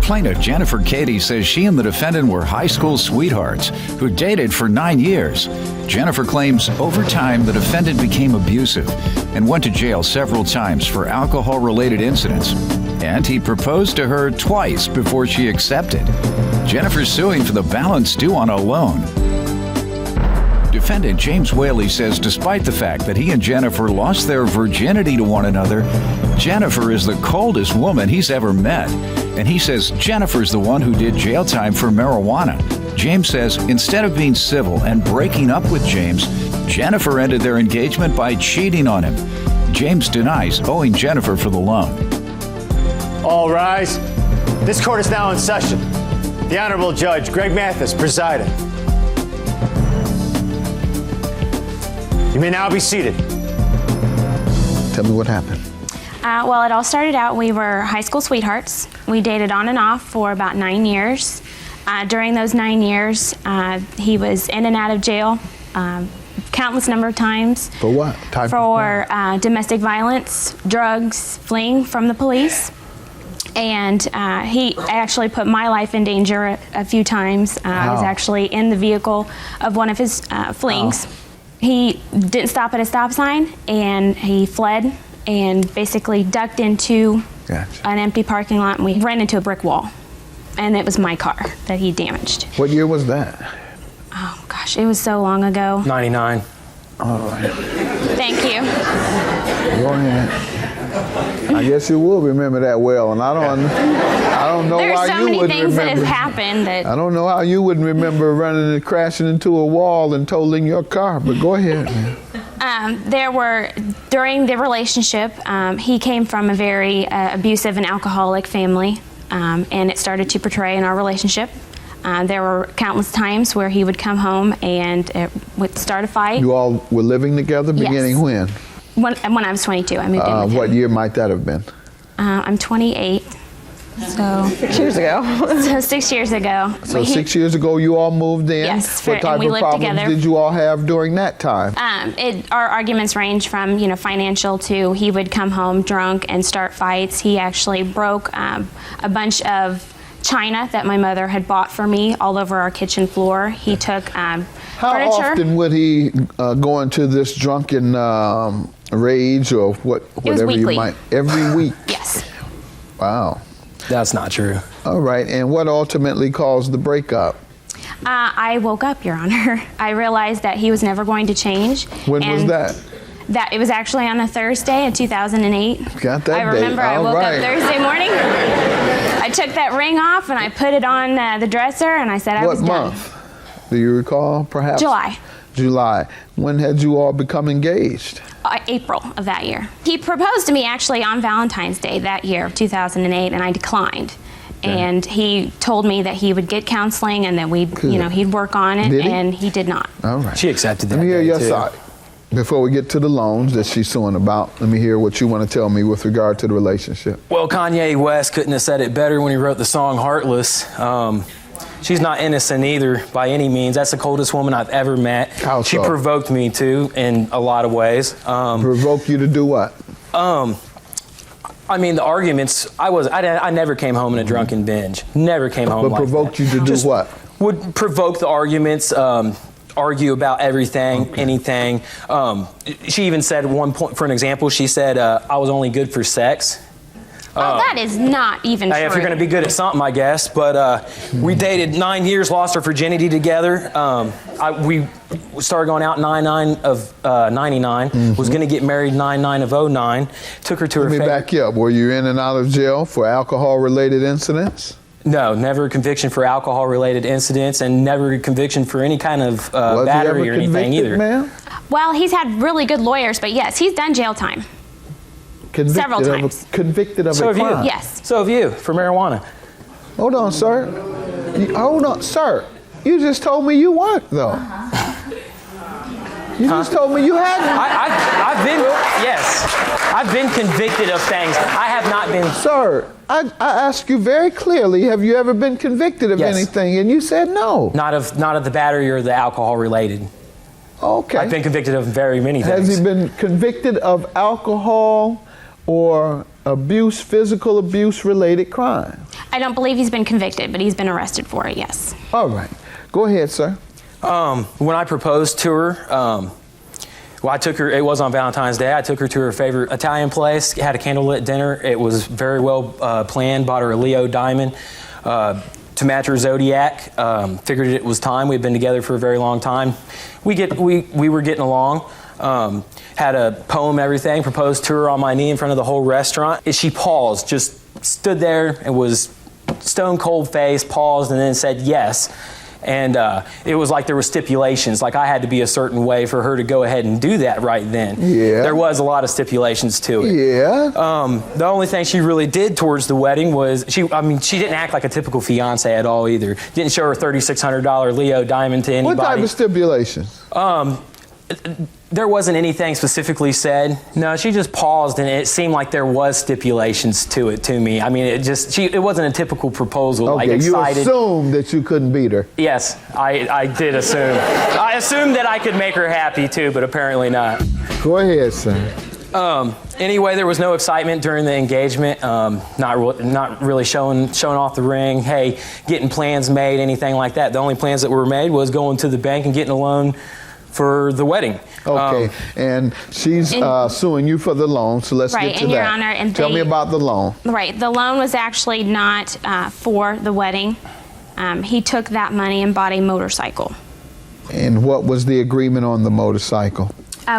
Plaintiff Jennifer Cady says she and the defendant were high school sweethearts who dated for 9 years. Jennifer claims over time the defendant became abusive and went to jail several times for alcohol-related incidents. And he proposed to her twice before she accepted. Jennifer's suing for the balance due on a loan. Defendant James Whaley says despite the fact that he and Jennifer lost their virginity to one another, Jennifer is the coldest woman he's ever met. And he says Jennifer's the one who did jail time for marijuana. James says instead of being civil and breaking up with James, Jennifer ended their engagement by cheating on him. James denies owing Jennifer for the loan. All rise. This court is now in session. The Honorable Judge Greg Mathis presiding. You may now be seated. Tell me what happened. Well, it all started out, we were high school sweethearts. We dated on and off for about 9 years. During those 9 years, he was in and out of jail countless number of times. For what? For domestic violence, drugs, fleeing from the police. And he actually put my life in danger a few times. I was actually in the vehicle of one of his fleeings. He didn't stop at a stop sign, and he fled and basically ducked into an empty parking lot, and we ran into a brick wall. And it was my car that he damaged. What year was that? Oh, gosh, it was so long ago. 99. All right. Thank you. Go ahead. I guess you will remember that well, and I don't know There's why so you many wouldn't things remember. that have happened that I don't know how you wouldn't remember running and crashing into a wall and totaling your car, but go ahead, man. during the relationship, he came from a very abusive and alcoholic family, and it started to portray in our relationship. There were countless times where he would come home and it would start a fight. You all were living together beginning when? When I was 22, I moved in with What him. year might that have been? I'm 28, so 6 years ago. so 6 years ago. So 6 years ago you all moved in? Yes, What type and we of lived problems together. did you all have during that time? Our arguments range from financial to he would come home drunk and start fights. He actually broke a bunch of china that my mother had bought for me all over our kitchen floor. He took How furniture. often would he go into this drunken rage or whatever you weekly. might? Every week? Yes. Wow. That's not true. All right, and what ultimately caused the breakup? I woke up, Your Honor. I realized that he was never going to change. When was that? That it was actually on a Thursday in 2008. Got that I remember date. I All woke right. up Thursday morning. I took that ring off and I put it on the dresser and I said I was What done. month? Do you recall, perhaps? July. July. When had you all become engaged? April of that year. He proposed to me actually on Valentine's Day that year of 2008, and I declined. And he told me that he would get counseling and that he'd work on it, Did he? and he did not. All right. She accepted that. Let me hear day, your too. side. Before we get to the loans that she's suing about, let me hear what you want to tell me with regard to the relationship. Well, Kanye West couldn't have said it better when he wrote the song Heartless. She's not innocent either by any means. That's the coldest woman I've ever met. How She so? provoked me too in a lot of ways. Provoke you to do what? I mean, the arguments, I never came home in a drunken binge. Never came home But like provoked that. you to do Just what? Would provoke the arguments, argue about everything, anything. She even said at one point, for an example, she said, I was only good for sex. That is not even true. If you're going to be good at something, I guess. But we dated 9 years, lost our virginity together. We started going out 9/9 of 99. Was going to get married 9/9 of 09. Took her to her Let me favorite. back you up. Were you in and out of jail for alcohol-related incidents? No, never a conviction for alcohol-related incidents, and never a conviction for any kind of Was he battery ever or anything convicted, either. ma'am? Well, he's had really good lawyers, but yes, he's done jail time. Several times. Convicted of So a have you. crime? Yes. So have you, for marijuana. Hold on, sir. Hold on, sir. You just told me you weren't, though. You just told me you hadn't. I've been convicted of things. I have not been. Sir, I asked you very clearly, have you ever been convicted of Yes. anything? And you said no. Not of the battery or the alcohol related. Okay. I've been convicted of very many things. Has he been convicted of alcohol or abuse, physical abuse related crime? I don't believe he's been convicted, but he's been arrested for it, yes. All right. Go ahead, sir. When I proposed to her, well, I took her, it was on Valentine's Day, I took her to her favorite Italian place, had a candlelit dinner. It was very well planned, bought her a Leo diamond to match her zodiac. Figured it was time. We'd been together for a very long time. We were getting along. Had a poem, everything, proposed to her on my knee in front of the whole restaurant. She paused, just stood there and was stone cold face, paused, and then said yes. And it was like there were stipulations, like I had to be a certain way for her to go ahead and do that right then. Yeah. There was a lot of stipulations to it. Yeah. The only thing she really did towards the wedding was, she didn't act like a typical fiance at all either. Didn't show her $3,600 Leo diamond to anybody. What type of stipulations? There wasn't anything specifically said. No, she just paused, and it seemed like there was stipulations to it to me. I mean, it wasn't a typical proposal. Okay, like excited. You assumed that you couldn't beat her. Yes, I did assume. I assumed that I could make her happy too, but apparently not. Go ahead, sir. Anyway, there was no excitement during the engagement. Not really showing off the ring. Hey, getting plans made, anything like that. The only plans that were made was going to the bank and getting a loan for the wedding. Okay, and she's suing you for the loan, so let's get to that. Your Honor, and tell me about the loan. Right, the loan was actually not for the wedding. He took that money and bought a motorcycle. And what was the agreement on the motorcycle?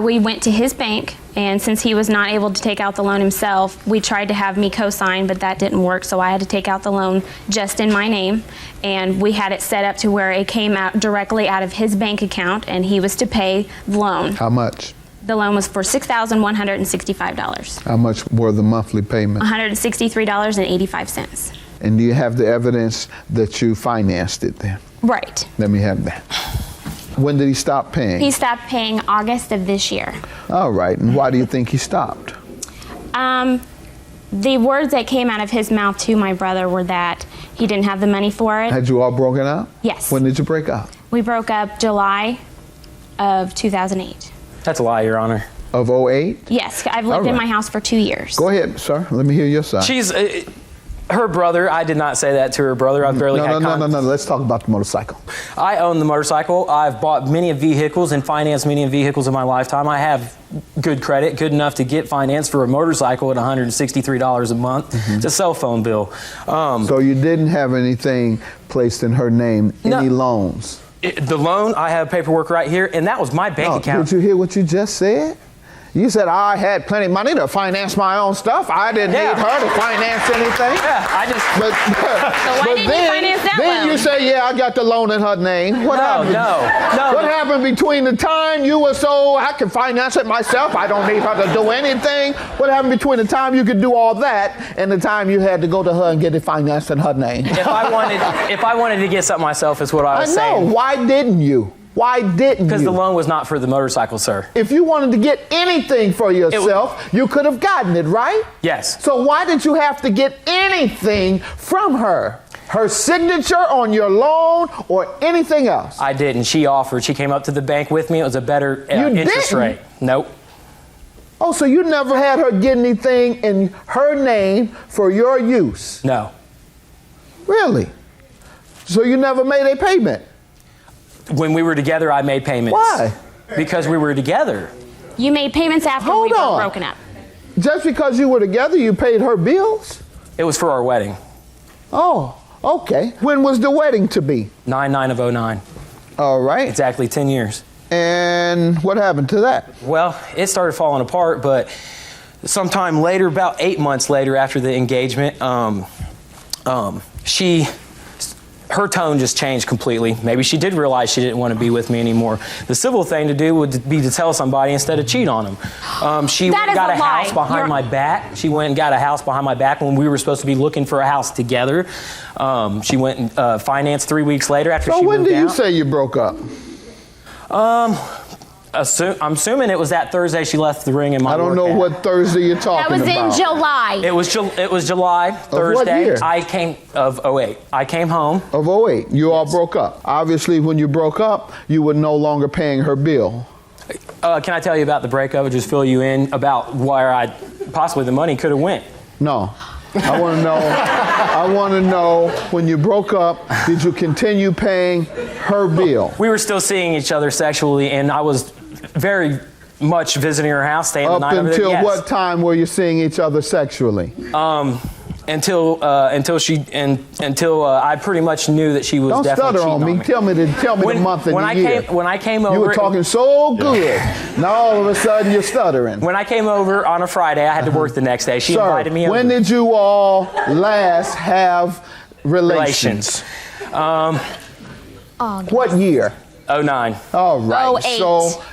We went to his bank, and since he was not able to take out the loan himself, we tried to have me co-sign, but that didn't work, so I had to take out the loan just in my name, and we had it set up to where it came out directly out of his bank account, and he was to pay the loan. How much? The loan was for $6,165. How much were the monthly payments? $163.85. And do you have the evidence that you financed it then? Right. Let me have that. When did he stop paying? He stopped paying August of this year. All right, and why do you think he stopped? The words that came out of his mouth to my brother were that he didn't have the money for it. Had you all broken up? Yes. When did you break up? We broke up July of 2008. That's a lie, Your Honor. Of 08? Yes, I've lived in my house for 2 years. Go ahead, sir. Let me hear your side. She's her brother. I did not say that to her brother. I've barely had contact. No. Let's talk about the motorcycle. I own the motorcycle. I've bought many vehicles and financed many vehicles in my lifetime. I have good credit, good enough to get financed for a motorcycle at $163 a month. It's a cell phone bill. So you didn't have anything placed in her name, any loans? The loan, I have paperwork right here, and that was my bank account. Did you hear what you just said? You said I had plenty of money to finance my own stuff. I didn't need her to finance anything. Yeah, I just. So why didn't you finance that then loan? you say, yeah, I got the loan in her name. What happened? No. What happened between the time you were so I can finance it myself? I don't need her to do anything. What happened between the time you could do all that and the time you had to go to her and get it financed in her name? If I wanted to get something myself, is what I was saying. I know. Why didn't you? Why didn't you? Because the loan was not for the motorcycle, sir. If you wanted to get anything for yourself, you could have gotten it, right? Yes. So why did you have to get anything from her? Her signature on your loan or anything else? I didn't. She offered. She came up to the bank with me. It was a better interest rate. Nope. Oh, so you never had her get anything in her name for your use? No. Really? So you never made a payment? When we were together, I made payments. Why? Because we were together. You made payments after we were broken up. Just because you were together, you paid her bills? It was for our wedding. Oh, okay. When was the wedding to be? 9/9 of 09. All right. Exactly 10 years. And what happened to that? Well, it started falling apart, but sometime later, about 8 months later after the engagement, her tone just changed completely. Maybe she did realize she didn't want to be with me anymore. The civil thing to do would be to tell somebody instead of cheat on them. She went and got a house behind my back. She went and got a house behind my back when we were supposed to be looking for a house together. She went and financed 3 weeks later after she moved out. So when did you say you broke up? I'm assuming it was that Thursday she left the ring in my I don't know what Thursday you're talking about. That was in July. It was July, Thursday. Of what year? I came of 08. I came home. Of 08. You all broke up. Obviously, when you broke up, you were no longer paying her bill. Can I tell you about the breakup or just fill you in about where possibly the money could have went? No. I want to know, when you broke up, did you continue paying her bill? We were still seeing each other sexually, and I was very much visiting her house, staying the night over there. Up until Yes. what time were you seeing each other sexually? Until I pretty much knew that she was Don't definitely stutter on cheating me. Tell me the month and the year. When I came over, You were talking so good. Now all of a sudden you're stuttering. When I came over on a Friday, I had to work the next day. She invited me over. When did you all last have relations? What year? 09. All right. 08. So,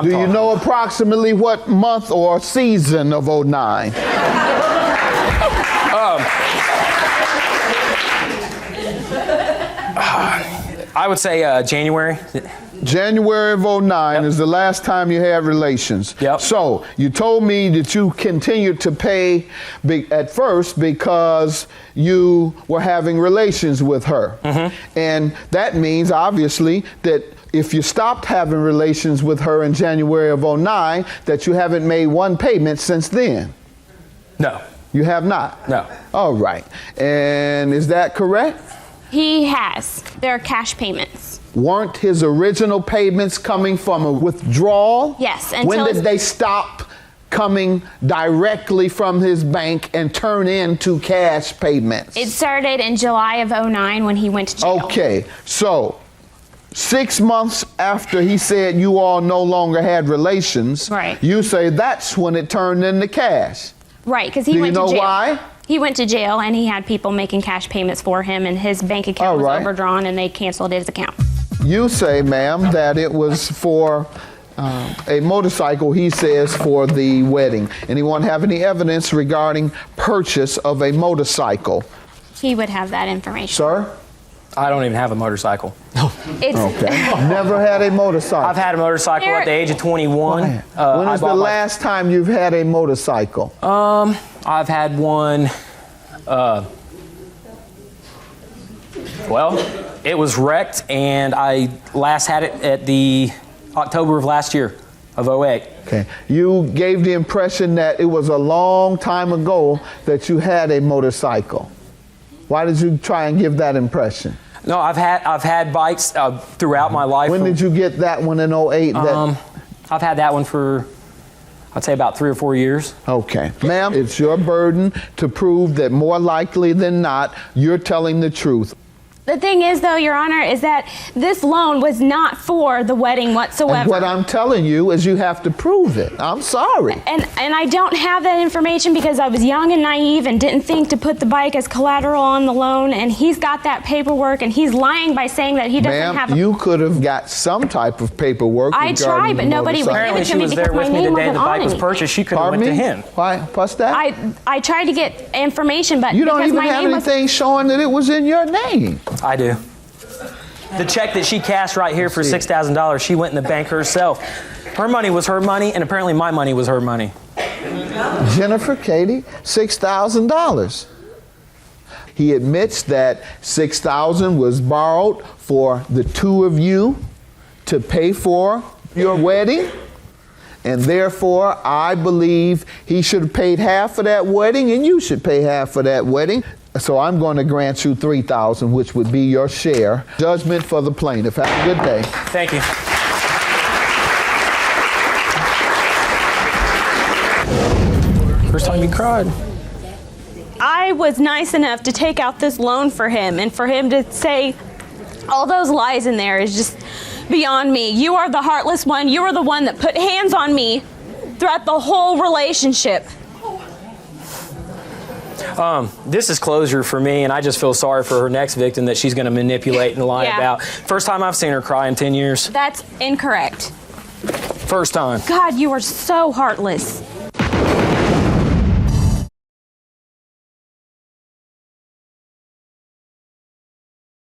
do you know approximately what month or season of 09? I would say January. January of 09 is the last time you had relations. Yep. So you told me that you continued to pay at first because you were having relations with her. Mm-hmm. And that means, obviously, that if you stopped having relations with her in January of 09, that you haven't made one payment since then. No. You have not? No. All right. And is that correct? He has. There are cash payments. Weren't his original payments coming from a withdrawal? Yes. When did they stop coming directly from his bank and turn into cash payments? It started in July of 09 when he went to jail. Okay, so 6 months after he said you all no longer had relations, Right. You say that's when it turned into cash. Right, because he went to jail. Do you know why? He went to jail and he had people making cash payments for him, and his bank account was right. overdrawn and they canceled his account. You say, ma'am, that it was for a motorcycle, he says, for the wedding. Anyone have any evidence regarding purchase of a motorcycle? He would have that information. Sir? I don't even have a motorcycle. It's, Okay. Never had a motorcycle. I've had a motorcycle at the age of 21. When is the last time you've had a motorcycle? I've had one, well, it was wrecked, and I last had it at the October of last year, of 08. Okay. You gave the impression that it was a long time ago that you had a motorcycle. Why did you try and give that impression? No, I've had bikes throughout my life. When did you get that one in 08? I've had that one for, I'd say, about 3 or 4 years. Okay. Ma'am, it's your burden to prove that more likely than not, you're telling the truth. the thing is, though, Your Honor, is that this loan was not for the wedding whatsoever. And what I'm telling you is you have to prove it. I'm sorry. And I don't have that information because I was young and naive and didn't think to put the bike as collateral on the loan, and he's got that paperwork, and he's lying by saying that he doesn't have you could have got some type of paperwork. I tried, but nobody would give Apparently it to she me was because there my with me name the day wasn't the on bike was anything. purchased. She could have went to him. Why? What's that? I tried to get information, but You don't because even my have name was... anything showing that it was in your name. I do. The check that she cashed right here for $6,000, she went in the bank herself. Her money was her money, and apparently my money was her money. Jennifer, Katie, $6,000. He admits that $6,000 was borrowed for the two of you to pay for your wedding. And therefore, I believe he should have paid half of that wedding, and you should pay half of that wedding. So I'm going to grant you $3,000, which would be your share. Judgment for the plaintiff. Have a good day. Thank you. First time you cried. I was nice enough to take out this loan for him, and for him to say all those lies in there is just beyond me. You are the heartless one. You are the one that put hands on me throughout the whole relationship. This is closure for me, and I just feel sorry for her next victim that she's going to manipulate and lie about. First time I've seen her cry in 10 years. That's incorrect. First time. God, you are so heartless.